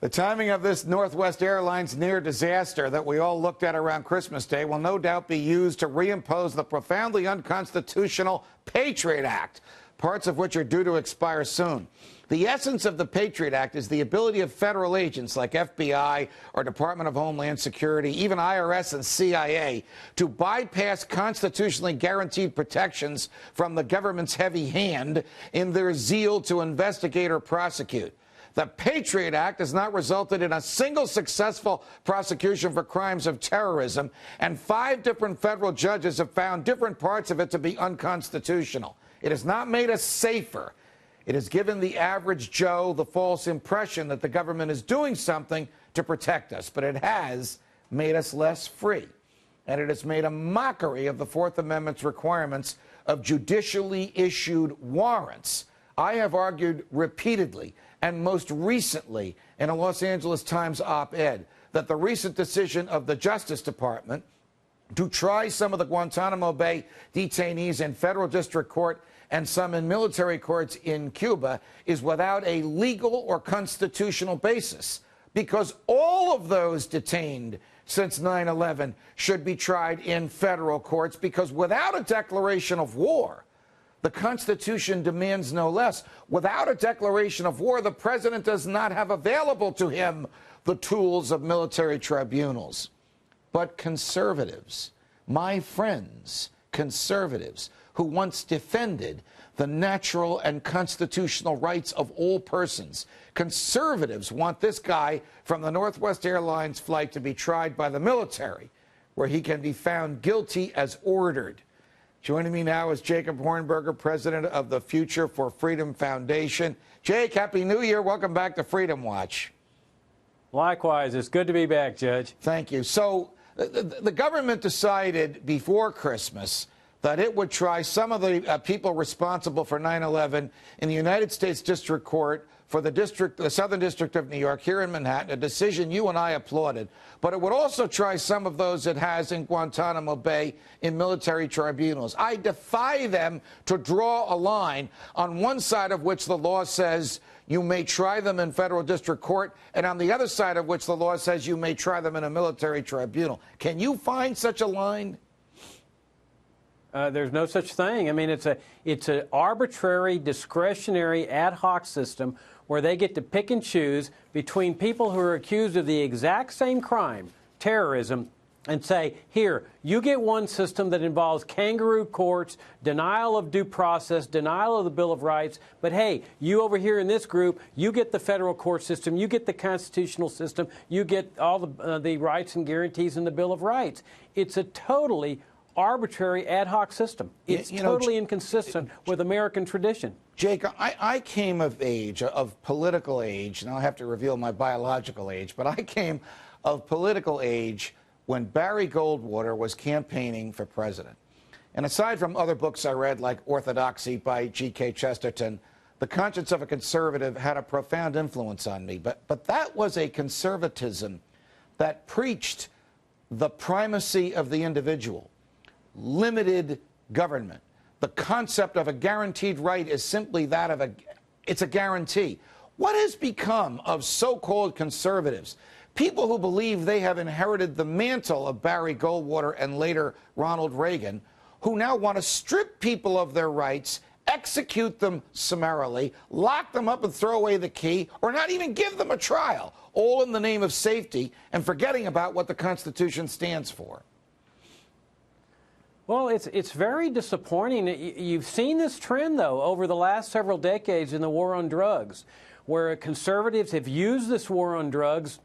The timing of this Northwest Airlines near disaster that we all looked at around Christmas Day will no doubt be used to reimpose the profoundly unconstitutional Patriot Act, parts of which are due to expire soon. The essence of the Patriot Act is the ability of federal agents like FBI or Department of Homeland Security, even IRS and CIA, to bypass constitutionally guaranteed protections from the government's heavy hand in their zeal to investigate or prosecute. The Patriot Act has not resulted in a single successful prosecution for crimes of terrorism, and 5 different federal judges have found different parts of it to be unconstitutional. It has not made us safer. It has given the average Joe the false impression that the government is doing something to protect us, but it has made us less free. And it has made a mockery of the Fourth Amendment's requirements of judicially issued warrants. I have argued repeatedly, and most recently in a Los Angeles Times op-ed, that the recent decision of the Justice Department to try some of the Guantanamo Bay detainees in federal district court and some in military courts in Cuba is without a legal or constitutional basis, because all of those detained since 9/11 should be tried in federal courts, because without a declaration of war, the Constitution demands no less. Without a declaration of war, the president does not have available to him the tools of military tribunals. But conservatives, my friends, conservatives, who once defended the natural and constitutional rights of all persons, conservatives want this guy from the Northwest Airlines flight to be tried by the military, where he can be found guilty as ordered. Joining me now is Jacob Hornberger, president of the Future for Freedom Foundation. Jake, Happy New Year. Welcome back to Freedom Watch. Likewise. It's good to be back, Judge. Thank you. So the government decided before Christmas that it would try some of the people responsible for 9/11 in the United States District Court for the Southern District of New York here in Manhattan, a decision you and I applauded. But it would also try some of those it has in Guantanamo Bay in military tribunals. I defy them to draw a line on one side of which the law says you may try them in federal district court, and on the other side of which the law says you may try them in a military tribunal. Can you find such a line? There's no such thing. I mean, it's an arbitrary, discretionary, ad hoc system where they get to pick and choose between people who are accused of the exact same crime, terrorism, and say, here, you get one system that involves kangaroo courts, denial of due process, denial of the Bill of Rights, but hey, you over here in this group, you get the federal court system, you get the constitutional system, you get all the rights and guarantees in the Bill of Rights. It's a totally arbitrary ad hoc system. It's totally inconsistent with American tradition. Jake, I came of age, of political age, and I'll have to reveal my biological age, but I came of political age when Barry Goldwater was campaigning for president. And aside from other books I read, like Orthodoxy by G.K. Chesterton, The Conscience of a Conservative had a profound influence on me. But that was a conservatism that preached the primacy of the individual, limited government. The concept of a guaranteed right is simply that of it's a guarantee. What has become of so-called conservatives, people who believe they have inherited the mantle of Barry Goldwater and later Ronald Reagan, who now want to strip people of their rights, execute them summarily, lock them up and throw away the key, or not even give them a trial, all in the name of safety and forgetting about what the Constitution stands for? Well, it's very disappointing. You've seen this trend, though, over the last several decades in the war on drugs, where conservatives have used this war on drugs,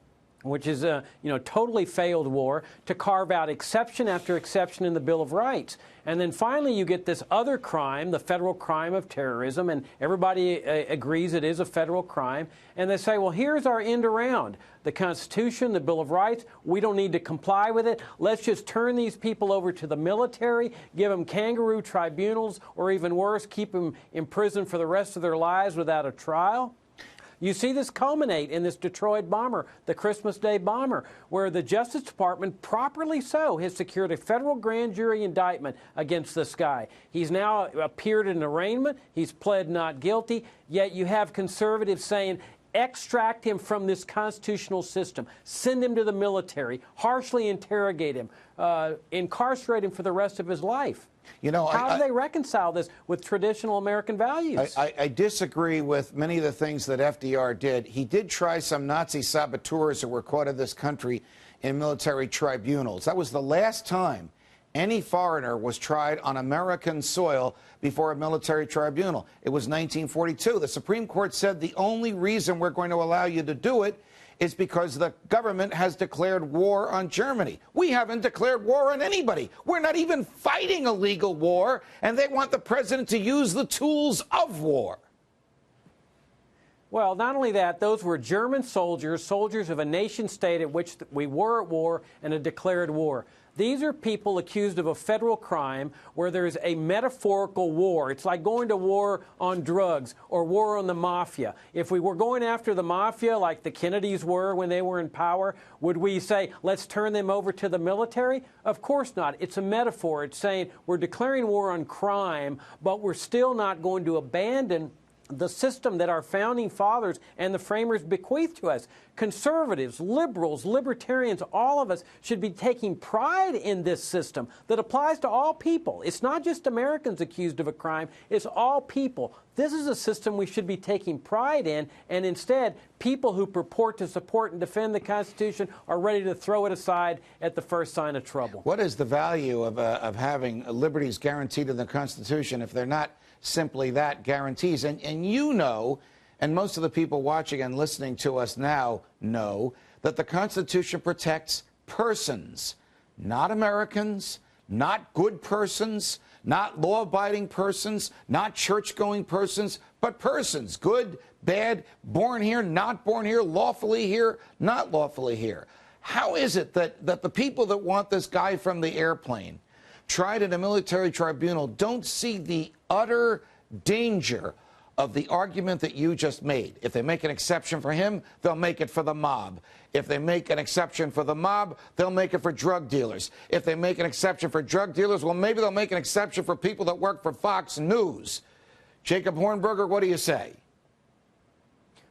which is a totally failed war, to carve out exception after exception in the Bill of Rights. And then finally you get this other crime, the federal crime of terrorism, and everybody agrees it is a federal crime. And they say, well, here's our end around. The Constitution, the Bill of Rights, we don't need to comply with it. Let's just turn these people over to the military, give them kangaroo tribunals, or even worse, keep them in prison for the rest of their lives without a trial. You see this culminate in this Detroit bomber, the Christmas Day bomber, where the Justice Department, properly so, has secured a federal grand jury indictment against this guy. He's now appeared in arraignment. He's pled not guilty. Yet you have conservatives saying extract him from this constitutional system, send him to the military, harshly interrogate him, incarcerate him for the rest of his life. You know, how do they reconcile this with traditional American values? I disagree with many of the things that FDR did. He did try some Nazi saboteurs who were caught in this country in military tribunals. That was the last time any foreigner was tried on American soil before a military tribunal. It was 1942. The Supreme Court said the only reason we're going to allow you to do it is because the government has declared war on Germany. We haven't declared war on anybody. We're not even fighting a legal war, and they want the president to use the tools of war. Well, not only that, those were German soldiers, soldiers of a nation state at which we were at war and a declared war. These are people accused of a federal crime where there's a metaphorical war. It's like going to war on drugs or war on the mafia. If we were going after the mafia like the Kennedys were when they were in power, would we say, let's turn them over to the military? Of course not. It's a metaphor. It's saying we're declaring war on crime, but we're still not going to abandon the system that our founding fathers and the framers bequeathed to us. Conservatives, liberals, libertarians, all of us should be taking pride in this system that applies to all people. It's not just Americans accused of a crime, it's all people. This is a system we should be taking pride in, and instead, people who purport to support and defend the Constitution are ready to throw it aside at the first sign of trouble. What is the value of having liberties guaranteed in the Constitution if they're not simply that, guarantees? And you know, and most of the people watching and listening to us now know, that the Constitution protects persons, not Americans, not good persons, not law-abiding persons, not church-going persons, but persons, good, bad, born here, not born here, lawfully here, not lawfully here. How is it that the people that want this guy from the airplane tried in a military tribunal don't see the utter danger of the argument that you just made? If they make an exception for him, they'll make it for the mob. If they make an exception for the mob, they'll make it for drug dealers. If they make an exception for drug dealers, well, maybe they'll make an exception for people that work for Fox News. Jacob Hornberger, what do you say?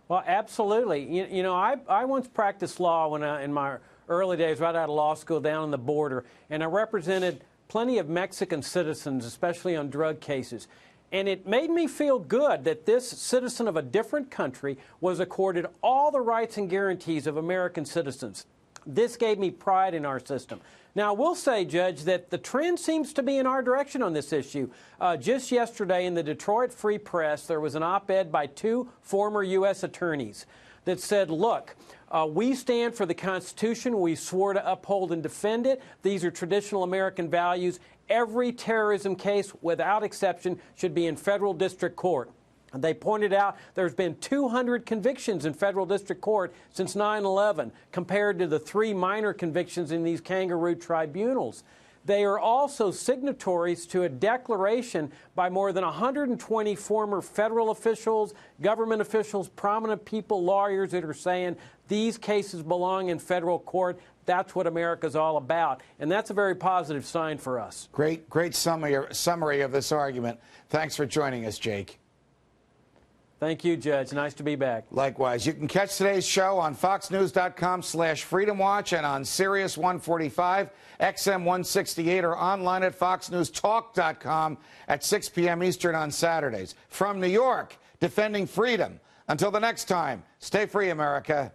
Well, absolutely. You know, I once practiced law when in my early days, right out of law school, down on the border, and I represented plenty of Mexican citizens, especially on drug cases. And it made me feel good that this citizen of a different country was accorded all the rights and guarantees of American citizens. This gave me pride in our system. Now, I will say, Judge, that the trend seems to be in our direction on this issue. Just yesterday in the Detroit Free Press, there was an op-ed by two former U.S. attorneys that said, look, we stand for the Constitution. We swore to uphold and defend it. These are traditional American values. Every terrorism case, without exception, should be in federal district court. They pointed out there's been 200 convictions in federal district court since 9/11, compared to the 3 minor convictions in these kangaroo tribunals. They are also signatories to a declaration by more than 120 former federal officials, government officials, prominent people, lawyers that are saying these cases belong in federal court. That's what America's all about. And that's a very positive sign for us. Great summary of this argument. Thanks for joining us, Jake. Thank you, Judge. Nice to be back. Likewise. You can catch today's show on foxnews.com/freedomwatch and on Sirius 145, XM 168, or online at foxnewstalk.com at 6 p.m. Eastern on Saturdays. From New York, defending freedom. Until the next time, stay free, America.